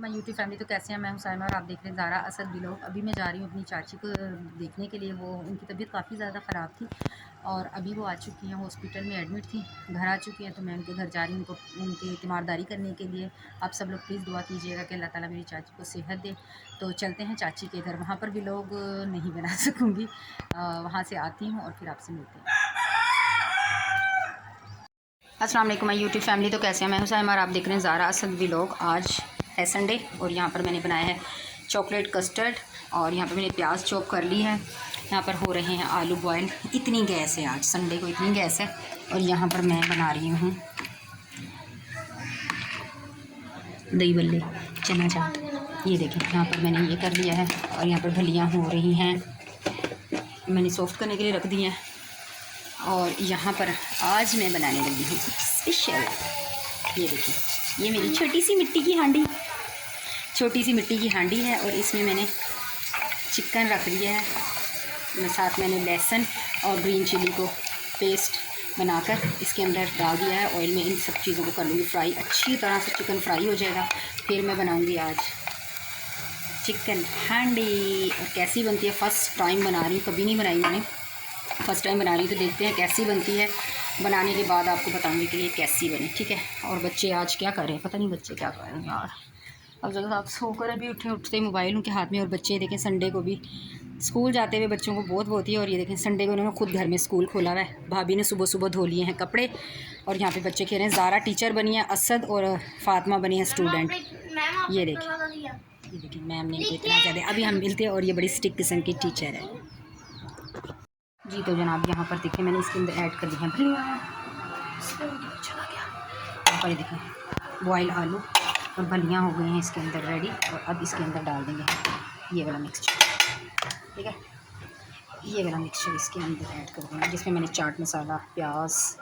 मैं YouTube family तो कैसे हैं। मैं हुसैन और आप देख रहे हैं ज़ारा असद व्लॉग। अभी मैं जा रही हूँ अपनी चाची को देखने के लिए। वो उनकी तबीयत काफ़ी ज़्यादा ख़राब थी और अभी वो आ चुकी हैं, हॉस्पिटल में एडमिट थी, घर आ चुकी हैं। तो मैं उनके घर जा रही हूँ उनको उनकी तीमारदारी करने के लिए। आप सब लोग प्लीज़ दुआ कीजिएगा कि अल्लाह ताला मेरी चाची को सेहत दे। तो चलते हैं चाची के घर। वहाँ पर भी लोग नहीं बना सकूँगी, वहाँ से आती हूँ और फिर आपसे मिलते हैं। अस्सलाम वालेकुम माय यूट्यूब फैमिली तो कैसे हैं। मैं हुसैन और आप देख रहे हैं ज़ारा असद व्लॉग। आज है संडे और यहाँ पर मैंने बनाया है चॉकलेट कस्टर्ड और यहाँ पर मैंने प्याज चॉप कर ली है। यहाँ पर हो रहे हैं आलू बॉयल। इतनी गैस है, आज संडे को इतनी गैस है। और यहाँ पर मैं बना रही हूँ दही बल्ले चना चाट। ये देखें, यहाँ पर मैंने ये कर लिया है और यहाँ पर फलियाँ हो रही हैं, मैंने सॉफ्ट करने के लिए रख दी हैं। और यहाँ पर आज मैं बनाने लगी हूँ स्पेशल। ये देखिए, ये मेरी छोटी सी मिट्टी की हांडी, छोटी सी मिट्टी की हांडी है और इसमें मैंने चिकन रख दिया है। साथ मैंने लहसुन और ग्रीन चिली को पेस्ट बनाकर इसके अंदर डाल दिया है। ऑयल में इन सब चीज़ों को कर लूँगी फ्राई, अच्छी तरह से चिकन फ्राई हो जाएगा। फिर मैं बनाऊँगी आज चिकन हांडी। और कैसी बनती है, फ़र्स्ट टाइम बना रही हूँ, कभी नहीं बनाई मैंने, फ़र्स्ट टाइम बना रही हूँ। तो देखते हैं कैसी बनती है। बनाने के बाद आपको बताऊंगी कि ये कैसी बनी, ठीक है। और बच्चे आज क्या कर रहे हैं, पता नहीं बच्चे क्या कर रहे हैं यार। अब जब आप सोकर अभी उठते मोबाइल उनके हाथ में। और बच्चे देखें, संडे को भी स्कूल जाते हुए बच्चों को बहुत होती है। और ये देखें, संडे को उन्होंने खुद घर में स्कूल खोला हुआ है। भाभी ने सुबह सुबह धो लिए हैं कपड़े और यहाँ पे बच्चे खेल रहे हैं। ज़ारा टीचर बनी है, असद और फातिमा बनी है स्टूडेंट। ये देखिए मैम ने इतना ज़्यादा। अभी हम मिलते हैं और ये बड़ी स्टिक किस्म की टीचर है जी। तो जनाब यहाँ पर देखिए, मैंने इसके अंदर ऐड कर दी है चला गया। यहाँ पर देखिए बॉयल आलू और भलियाँ हो गई हैं इसके अंदर रेडी। और अब इसके अंदर डाल देंगे ये वाला मिक्सचर, ठीक है। ये वाला मिक्सचर इसके अंदर ऐड कर देंगे, जिसमें मैंने चाट मसाला, प्याज,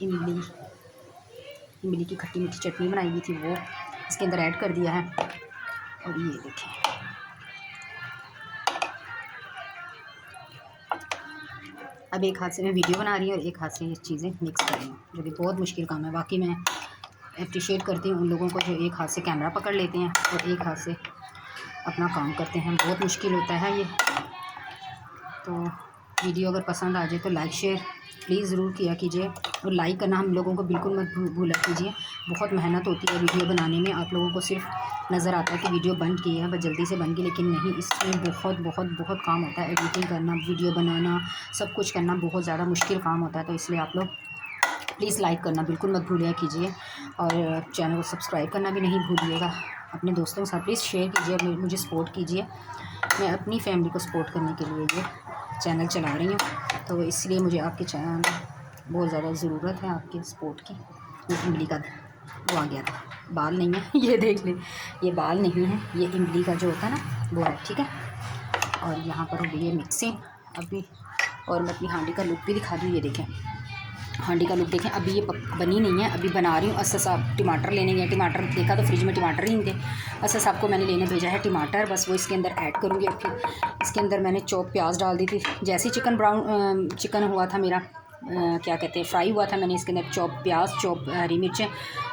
इमली की खट्टी मीठी चटनी बनाई हुई थी, वो इसके अंदर ऐड कर दिया है। और ये देखें, अब एक हाथ से मैं वीडियो बना रही हूँ और एक हाथ से ये चीज़ें मिक्स कर रही हूँ, जो भी बहुत मुश्किल काम है। बाकी मैं अप्रिशिएट करती हूँ उन लोगों को जो एक हाथ से कैमरा पकड़ लेते हैं और एक हाथ से अपना काम करते हैं। बहुत मुश्किल होता है ये। तो वीडियो अगर पसंद आ जाए तो लाइक शेयर प्लीज़ ज़रूर किया कीजिए। और लाइक करना हम लोगों को बिल्कुल मत भूला कीजिए। बहुत मेहनत होती है वीडियो बनाने में। आप लोगों को सिर्फ नज़र आता है कि वीडियो बन की है, बस जल्दी से बन गई, लेकिन नहीं, इसमें बहुत बहुत बहुत काम होता है। एडिटिंग करना, वीडियो बनाना, सब कुछ करना बहुत ज़्यादा मुश्किल काम होता है। तो इसलिए आप लोग प्लीज़ लाइक करना बिल्कुल मत भूलिए कीजिए और चैनल को सब्सक्राइब करना भी नहीं भूलिएगा। अपने दोस्तों के साथ प्लीज़ शेयर कीजिए, मुझे सपोर्ट कीजिए। मैं अपनी फैमिली को सपोर्ट करने के लिए ये चैनल चला रही हूँ, तो इसलिए मुझे आपके चैनल बहुत ज़्यादा ज़रूरत है, आपके सपोर्ट की। ये इमली का वो आ गया था, बाल नहीं है, ये देख लें, ये बाल नहीं है, ये इमली का जो होता है ना वो है, ठीक है। और यहाँ पर हो गई है मिक्सिंग अभी। और मैं अपनी हांडी का लुक भी दिखा दूँ। ये देखें हांडी का लुक देखें। अभी ये बनी नहीं है, अभी बना रही हूँ। असद साहब टमाटर लेने गए, टमाटर देखा तो फ्रिज में टमाटर ही नहीं थे। असद साहब को मैंने लेने भेजा है टमाटर, बस वो इसके अंदर ऐड करूँगी। और फिर इसके अंदर मैंने चॉप प्याज डाल दी थी। जैसे ही चिकन हुआ था मेरा, क्या कहते हैं, फ्राई हुआ था, मैंने इसके अंदर चॉप प्याज, चॉप हरी मिर्चें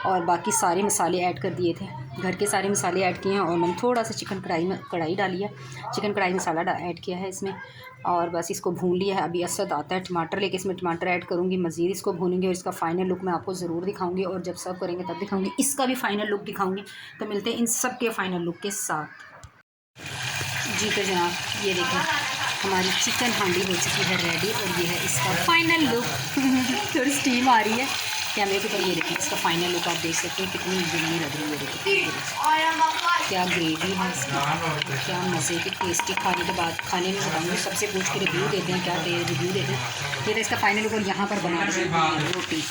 और बाकी सारे मसाले ऐड कर दिए थे। घर के सारे मसाले ऐड किए हैं और मैंने थोड़ा सा चिकन कढ़ाई डाली है, चिकन कढ़ाई मसाला ऐड किया है इसमें। और बस इसको भून लिया है। अभी असद आता है टमाटर लेके, इसमें टमाटर ऐड करूँगी, मज़ीद इसको भूनेंगे और इसका फ़ाइनल लुक मैं आपको ज़रूर दिखाऊंगी। और जब सर्व करेंगे तब दिखाऊंगी, इसका भी फ़ाइनल लुक दिखाऊंगी। तो मिलते हैं इन सब के फ़ाइनल लुक के साथ जी। तो जनाब ये देखें, हमारी चिकन हांडी हो चुकी है रेडी और ये है इसका फ़ाइनल लुक। थोड़ी स्टीम आ रही है कैमरे के ऊपर। ये देखिए इसका फ़ाइनल लुक आप देख सकते हैं, कितनी यम्मी लग रही है। देखिए क्या ग्रेवी है इसकी, क्या मज़े की टेस्टी। खाने के बाद खाने में बताऊँगी, सबसे पूछ के रिव्यू देते हैं, क्या रिव्यू देते हैं। ये तो इसका फ़ाइनल लुक। और यहाँ पर बना रही है रोटी,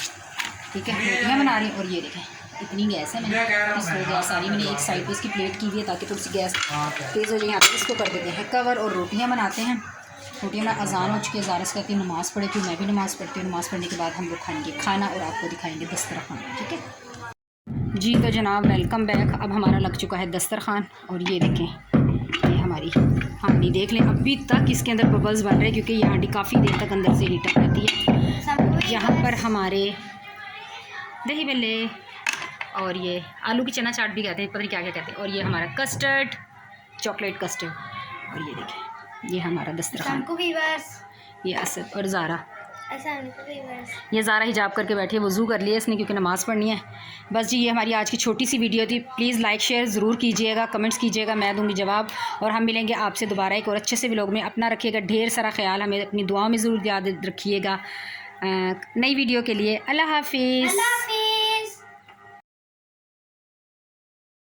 ठीक है, रोटियाँ बना रही हैं। और ये देखें इतनी गैस है, मैंने इसको गैस आ रही, मैंने एक साइड पे इसकी प्लेट की हुई है ताकि थोड़ी सी गैस तेज़ हो जाए। यहाँ पे इसको कर देते हैं कवर और रोटियाँ बनाते हैं। रोटियाँ में अजान हो चुकी है, ज़ारा कहती है नमाज़ पढ़े, क्यों मैं भी नमाज़ पढ़ती हूँ। नमाज़ पढ़ने के बाद हम लोग खाएंगे खाना और आपको दिखाएंगे दस्तरखान, ठीक है जी। तो जनाब वेलकम बैक। अब हमारा लग चुका है दस्तरखान और ये देखें, ये हमारी हांडी देख लें, अभी तक इसके अंदर बबल्स बन रहे हैं क्योंकि ये हांडी काफ़ी देर तक अंदर से हीटअप रहती है। यहाँ पर हमारे दही बल्ले और ये आलू की चना चाट भी कहते हैं, पता नहीं क्या क्या कहते हैं। और ये हमारा कस्टर्ड, चॉकलेट कस्टर्ड। और ये देखें, ये हमारा दस्तरखान। ये असद और ज़ारा, ये ज़ारा हिजाब करके बैठी है, वज़ू कर लिया इसने क्योंकि नमाज़ पढ़नी है। बस जी, ये हमारी आज की छोटी सी वीडियो थी। प्लीज़ लाइक शेयर ज़रूर कीजिएगा, कमेंट्स कीजिएगा, मैं दूँगी जवाब। और हम मिलेंगे आपसे दोबारा एक और अच्छे से व्लॉग में। अपना रखिएगा ढेर सारा ख्याल, हमें अपनी दुआओं में ज़रूर याद रखिएगा। नई वीडियो के लिए अल्लाह हाफिज़।